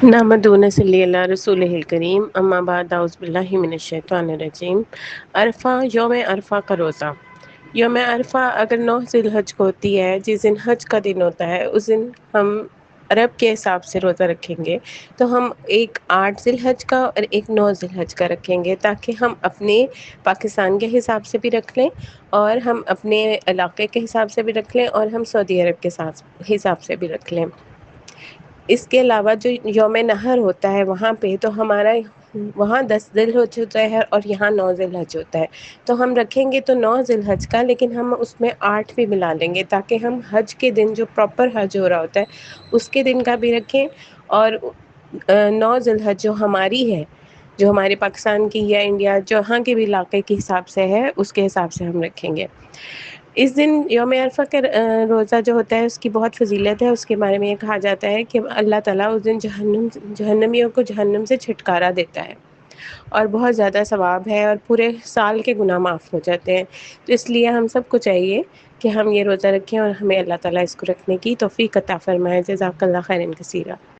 نحمدہ صلی اللہ رسول الکریم اما بعد اعوذ باللہ من الشیطان الرجیم۔ عرفہ، یوم عرفہ کا روزہ۔ یوم عرفہ اگر 9 ذی الحج کو ہوتی ہے، جس دن حج کا دن ہوتا ہے، اس دن ہم عرب کے حساب سے روزہ رکھیں گے، تو ہم ایک 8 ذی الحج کا اور ایک 9 ذی الحج کا رکھیں گے، تاکہ ہم اپنے پاکستان کے حساب سے بھی رکھ لیں اور ہم اپنے علاقے کے حساب سے بھی رکھ لیں اور ہم سعودی عرب کے حساب سے بھی رکھ لیں۔ اس کے علاوہ جو یوم نحر ہوتا ہے وہاں پہ تو ہمارا وہاں 10 ذی الحج ہوتا ہے اور یہاں 9 ذی الحج ہوتا ہے، تو ہم رکھیں گے تو 9 ذی الحج کا، لیکن ہم اس میں 8 بھی ملا لیں گے تاکہ ہم حج کے دن جو پراپر حج ہو رہا ہوتا ہے اس کے دن کا بھی رکھیں، اور 9 ذی الحج جو ہماری ہے، جو ہمارے پاکستان کی یا انڈیا جہاں کے بھی علاقے کے حساب سے ہے، اس کے حساب سے ہم رکھیں گے۔ اس دن یوم عرفہ کا روزہ جو ہوتا ہے اس کی بہت فضیلت ہے۔ اس کے بارے میں یہ کہا جاتا ہے کہ اللہ تعالیٰ اس دن جہنمیوں کو جہنم سے چھٹکارا دیتا ہے اور بہت زیادہ ثواب ہے، اور پورے سال کے گناہ معاف ہو جاتے ہیں۔ تو اس لیے ہم سب کو چاہیے کہ ہم یہ روزہ رکھیں اور ہمیں اللہ تعالیٰ اس کو رکھنے کی توفیق عطا فرمائے۔ جزاک اللہ خیرا کثیرا۔